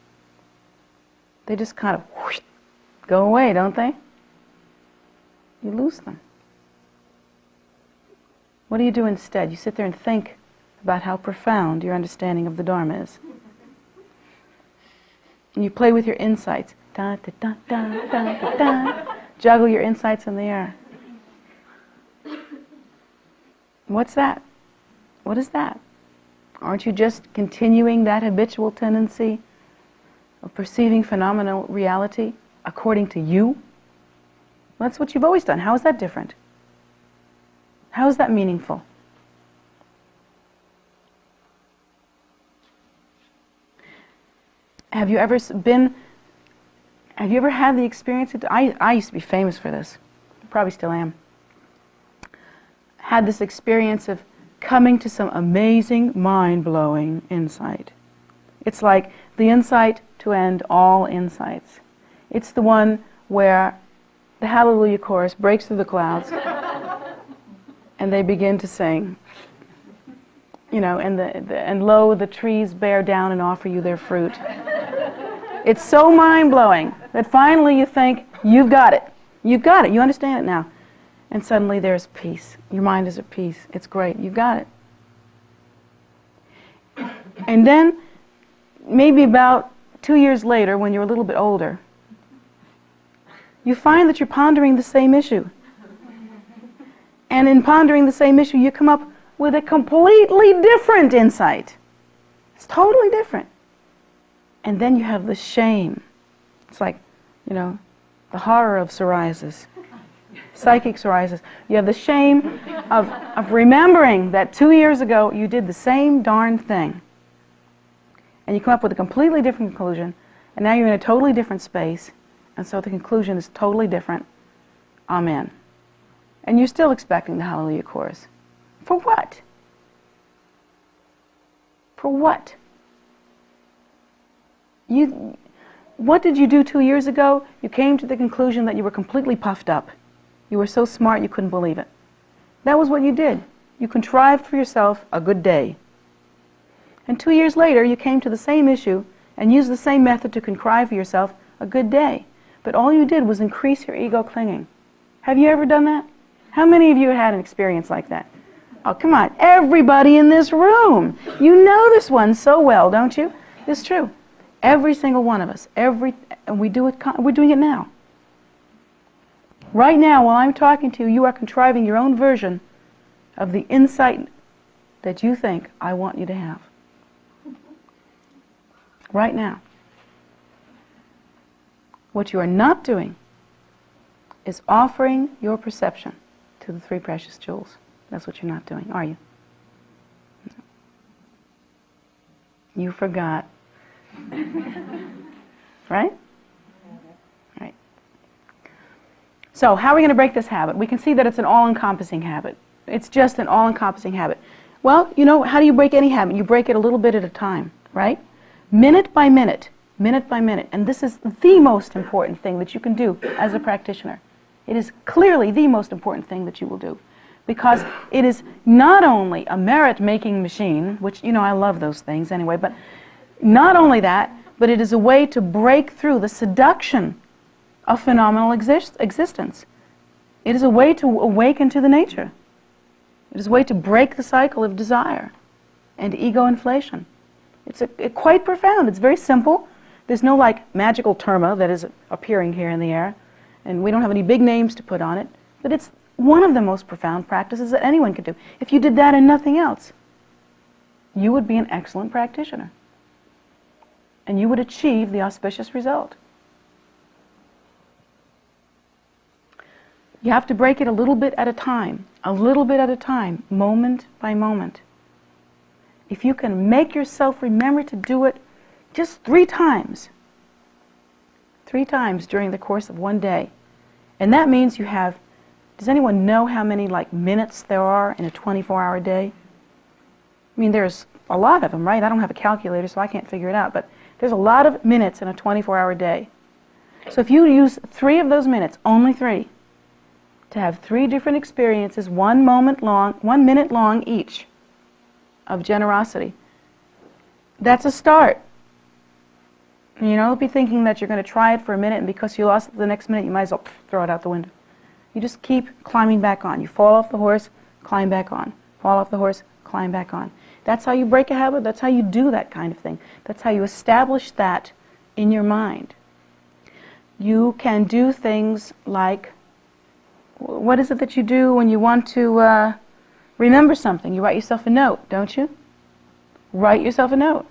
They just kind of whoosh, go away, don't they? You lose them. What do you do instead? You sit there and think about how profound your understanding of the Dharma is. And you play with your insights. Da, da, da, da, da, da, da. Juggle your insights in the air. What's that? What is that? Aren't you just continuing that habitual tendency of perceiving phenomenal reality according to you? That's what you've always done. How is that different? How is that meaningful? Have you ever had the experience? I used to be famous for this. Probably still am. Had this experience of coming to some amazing, mind-blowing insight. It's like the insight to end all insights. It's the one where the Hallelujah chorus breaks through the clouds and they begin to sing. You know, and lo, the trees bear down and offer you their fruit. It's so mind-blowing that finally you think, you've got it. You've got it. You understand it now. And suddenly there's peace. Your mind is at peace. It's great. You've got it. And then, maybe about 2 years later, when you're a little bit older, you find that you're pondering the same issue. And in pondering the same issue, you come up with a completely different insight. It's totally different. And then you have the shame. It's like, you know, the horror of psoriasis, psychic psoriasis. You have the shame of remembering that 2 years ago you did the same darn thing. And you come up with a completely different conclusion, and now you're in a totally different space, and so the conclusion is totally different. Amen. And you're still expecting the Hallelujah chorus. For what? For what? What did you do 2 years ago? You came to the conclusion that you were completely puffed up. You were so smart you couldn't believe it. That was what you did. You contrived for yourself a good day. And 2 years later, you came to the same issue and used the same method to contrive for yourself a good day. But all you did was increase your ego clinging. Have you ever done that? How many of you had an experience like that? Oh, come on. Everybody in this room. You know this one so well, don't you? It's true. Every single one of us. And we're doing it now. Right now, while I'm talking to you, you are contriving your own version of the insight that you think I want you to have. Right now. What you are not doing is offering your perception to the three precious jewels. That's what you're not doing, are you? You forgot. Right? Right. So, how are we going to break this habit? We can see that it's an all-encompassing habit. It's just an all-encompassing habit. Well, you know, how do you break any habit? You break it a little bit at a time, right? Minute by minute, minute by minute. And this is the most important thing that you can do as a practitioner. It is clearly the most important thing that you will do. Because it is not only a merit-making machine, which, you know, I love those things anyway, but not only that, but it is a way to break through the seduction of phenomenal existence. It is a way to awaken to the nature. It is a way to break the cycle of desire and ego inflation. It's quite profound. It's very simple. There's no like magical terma that is appearing here in the air, and we don't have any big names to put on it, but it's one of the most profound practices that anyone could do. If you did that and nothing else, you would be an excellent practitioner. And you would achieve the auspicious result. You have to break it a little bit at a time, moment by moment. If you can make yourself remember to do it just 3 times during the course of one day, and that means you have, does anyone know how many like minutes there are in a 24-hour day? I mean, there's a lot of them, right? I don't have a calculator, so I can't figure it out, but there's a lot of minutes in a 24-hour day. So if you use 3 of those minutes, only 3, to have 3 different experiences, 1 minute long each, of generosity, that's a start. And you don't be thinking that you're going to try it for a minute, and because you lost it the next minute, you might as well throw it out the window. You just keep climbing back on. You fall off the horse, climb back on. Fall off the horse, climb back on. That's how you break a habit. That's how you do that kind of thing. That's how you establish that in your mind. You can do things like, what is it that you do when you want to remember something? You write yourself a note, don't you? Write yourself a note.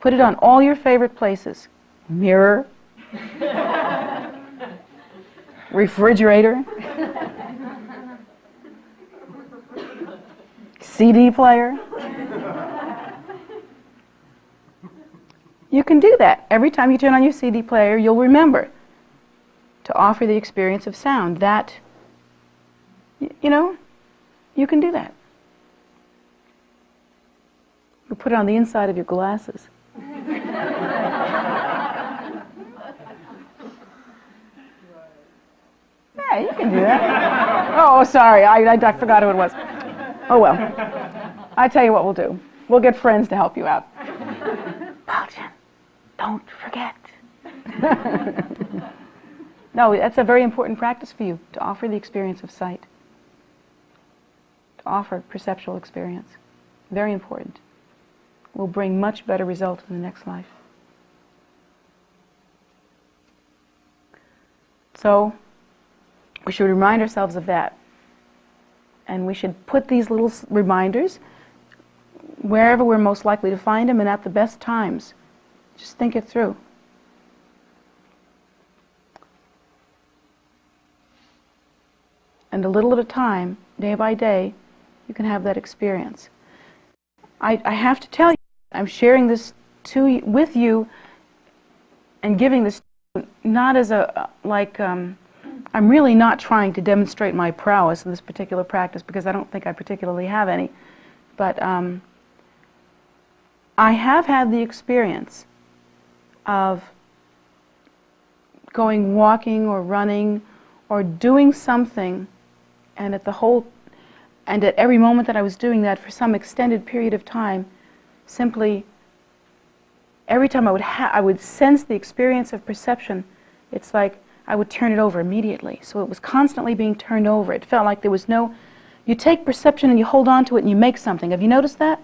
Put it on all your favorite places. Mirror. Refrigerator. CD player. You can do that. Every time you turn on your CD player, you'll remember to offer the experience of sound. That, you know, you can do that. put it on the inside of your glasses. Yeah, you can do that. Oh, sorry, I forgot who it was. Oh well. I tell you what we'll do. We'll get friends to help you out. Paulchen, don't forget. No, that's a very important practice for you, to offer the experience of sight. To offer perceptual experience. Very important. Will bring much better results in the next life. So, we should remind ourselves of that. And we should put these little reminders wherever we're most likely to find them and at the best times. Just think it through. And a little at a time, day by day, you can have that experience. I have to tell you, I'm sharing this with you and giving this not as I'm really not trying to demonstrate my prowess in this particular practice, because I don't think I particularly have any. But I have had the experience of going walking or running or doing something, and at every moment that I was doing that for some extended period of time, simply every time I would sense the experience of perception, it's like I would turn it over immediately. So it was constantly being turned over. It felt like there was no... You take perception and you hold on to it and you make something. Have you noticed that?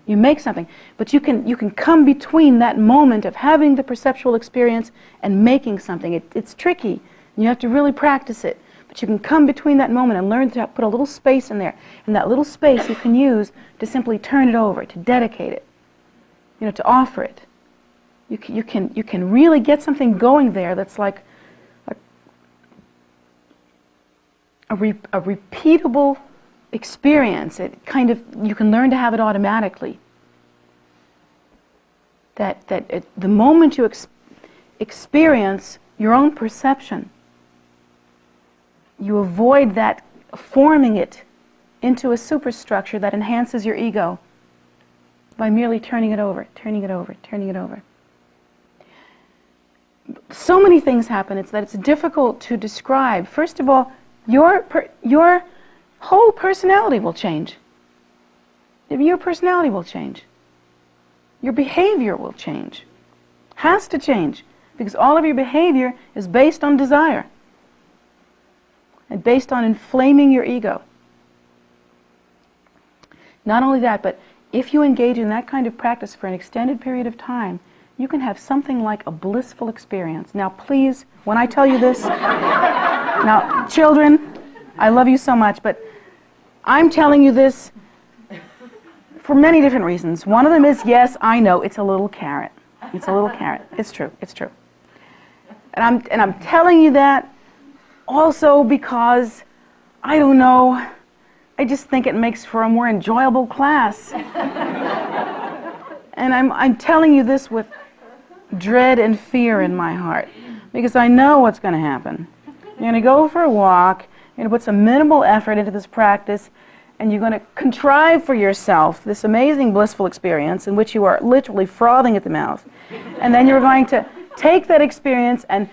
You make something. But you can come between that moment of having the perceptual experience and making something. It's tricky. And you have to really practice it. But you can come between that moment and learn to put a little space in there. And that little space you can use to simply turn it over, to dedicate it, to offer it. You can really get something going there that's like a repeatable experience. You can learn to have it automatically. The moment you experience your own perception, you avoid that forming it into a superstructure that enhances your ego by merely turning it over, turning it over, turning it over. So many things happen, it's difficult to describe. First of all, your whole personality will change. Your personality will change. Your behavior will change. Has to change, because all of your behavior is based on desire and based on inflaming your ego. Not only that, but if you engage in that kind of practice for an extended period of time, you can have something like a blissful experience. Now please, when I tell you this, now children, I love you so much, but I'm telling you this for many different reasons. One of them is, yes, I know, it's a little carrot. It's a little carrot. It's true, it's true. And I'm telling you that also because, I don't know, I just think it makes for a more enjoyable class. And I'm telling you this with dread and fear in my heart, because I know what's going to happen. You're going to go for a walk, you're going to put some minimal effort into this practice, and you're going to contrive for yourself this amazing blissful experience in which you are literally frothing at the mouth. And then you're going to take that experience and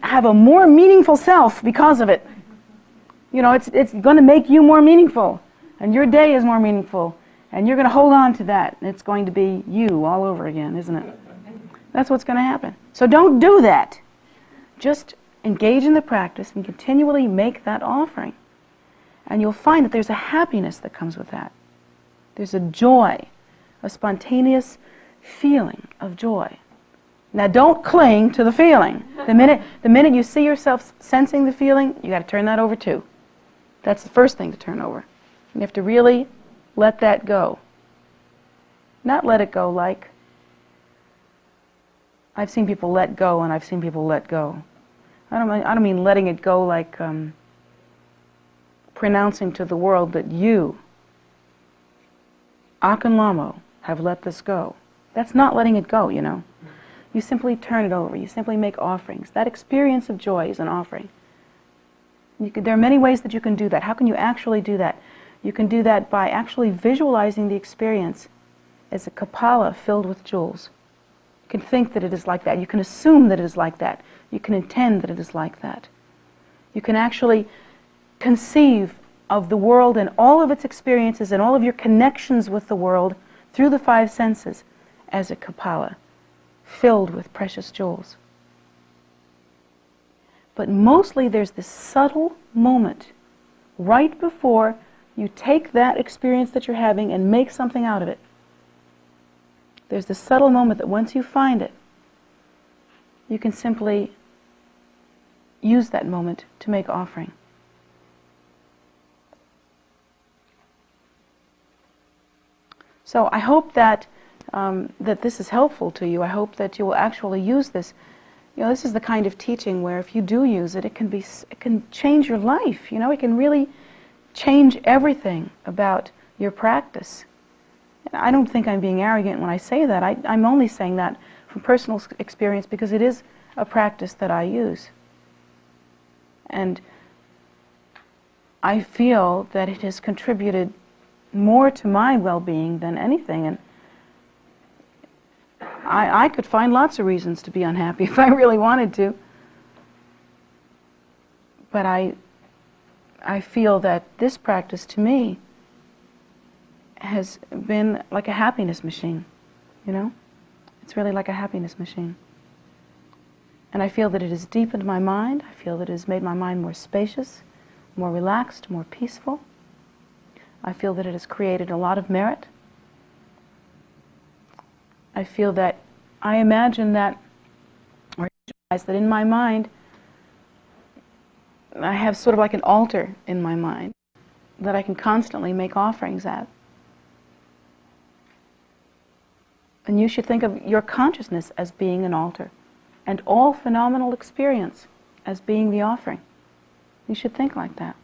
have a more meaningful self because of it. It's going to make you more meaningful, and your day is more meaningful, and you're going to hold on to that, and it's going to be you all over again, isn't it? That's what's going to happen. So don't do that. Just engage in the practice and continually make that offering. And you'll find that there's a happiness that comes with that. There's a joy, a spontaneous feeling of joy. Now don't cling to the feeling. The minute you see yourself sensing the feeling, you got to turn that over too. That's the first thing to turn over. You have to really let that go. Not let it go like, I've seen people let go and I've seen people let go. I don't mean letting it go like pronouncing to the world that you, Ahkön Lhamo, have let this go. That's not letting it go, You simply turn it over. You simply make offerings. That experience of joy is an offering. There are many ways that you can do that. How can you actually do that? You can do that by actually visualizing the experience as a kapala filled with jewels. You can think that it is like that. You can assume that it is like that. You can intend that it is like that. You can actually conceive of the world and all of its experiences and all of your connections with the world through the five senses as a kapala filled with precious jewels. But mostly there's this subtle moment right before you take that experience that you're having and make something out of it. There's this subtle moment that once you find it, you can simply use that moment to make offering. So I hope that that this is helpful to you. I hope that you will actually use this. You know, this is the kind of teaching where if you do use it, it can change your life. You know, it can really change everything about your practice. And I don't think I'm being arrogant when I say that. I'm only saying that from personal experience because it is a practice that I use. And I feel that it has contributed more to my well-being than anything. And I could find lots of reasons to be unhappy if I really wanted to. But I feel that this practice to me has been like a happiness machine, you know? It's really like a happiness machine. And I feel that it has deepened my mind. I feel that it has made my mind more spacious, more relaxed, more peaceful. I feel that it has created a lot of merit. I feel that, I imagine that, or visualize that in my mind, I have sort of like an altar in my mind that I can constantly make offerings at. And you should think of your consciousness as being an altar, and all phenomenal experience as being the offering. You should think like that.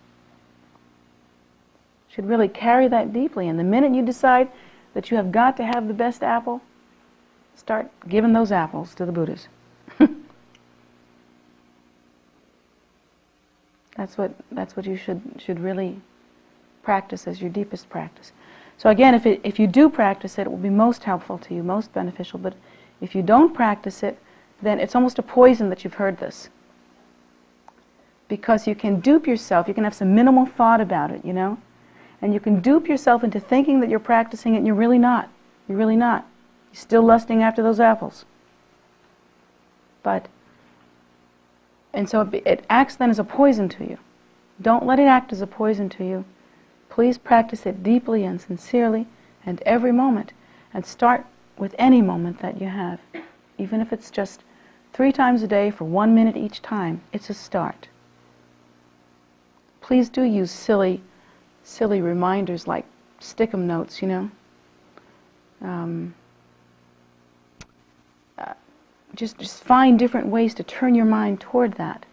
You should really carry that deeply. And the minute you decide that you have got to have the best apple, start giving those apples to the Buddhas. That's what you should really practice as your deepest practice. So again, if you do practice it, it will be most helpful to you, most beneficial. But if you don't practice it, then it's almost a poison that you've heard this. Because you can dupe yourself, you can have some minimal thought about it, you know? And you can dupe yourself into thinking that you're practicing it and you're really not. You're really not. You're still lusting after those apples. And so it acts then as a poison to you. Don't let it act as a poison to you. Please practice it deeply and sincerely and every moment. And start with any moment that you have. Even if it's just 3 times a day for 1 minute each time, it's a start. Please do use silly reminders like stick-em notes, you know. Just find different ways to turn your mind toward that,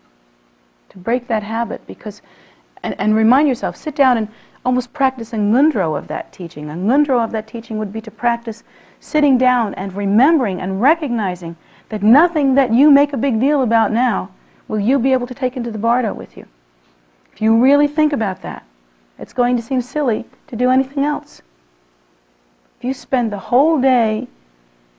to break that habit, because, and remind yourself, sit down and almost practice a ngundro of that teaching. A ngundro of that teaching would be to practice sitting down and remembering and recognizing that nothing that you make a big deal about now will you be able to take into the bardo with you. If you really think about that, it's going to seem silly to do anything else. If you spend the whole day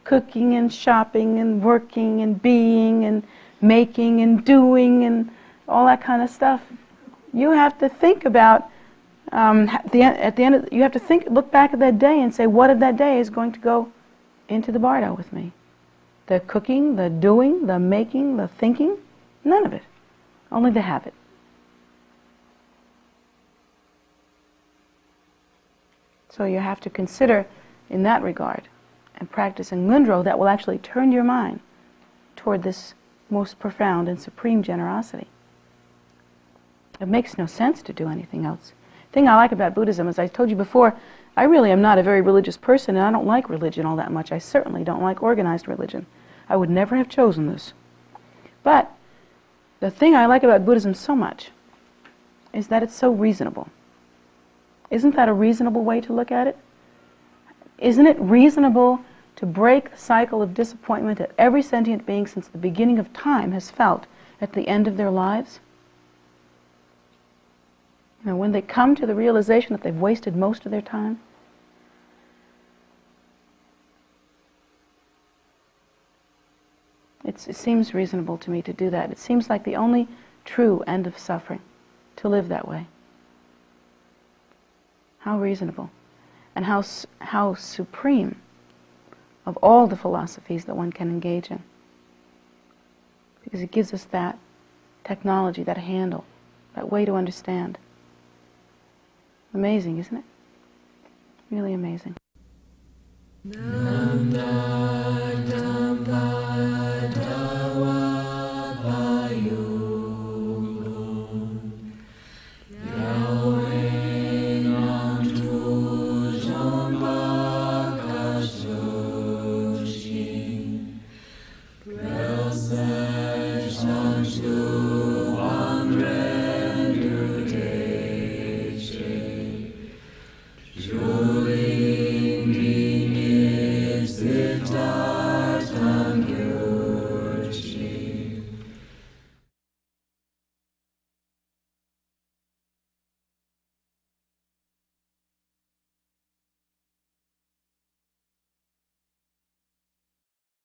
cooking and shopping and working and being and making and doing and all that kind of stuff, you have to think about, at the end, you have to look back at that day and say, what of that day is going to go into the bardo with me? The cooking, the doing, the making, the thinking? None of it. Only the habit. So you have to consider in that regard and practice a ngundro that will actually turn your mind toward this most profound and supreme generosity. It makes no sense to do anything else. The thing I like about Buddhism, as I told you before, I really am not a very religious person, and I don't like religion all that much. I certainly don't like organized religion. I would never have chosen this. But the thing I like about Buddhism so much is that it's so reasonable. Isn't that a reasonable way to look at it? Isn't it reasonable to break the cycle of disappointment that every sentient being since the beginning of time has felt at the end of their lives? You know, when they come to the realization that they've wasted most of their time, It seems reasonable to me to do that. It seems like the only true end of suffering, to live that way. How reasonable. And how supreme of all the philosophies that one can engage in. Because it gives us that technology, that handle, that way to understand. Amazing, isn't it? Really amazing. Juling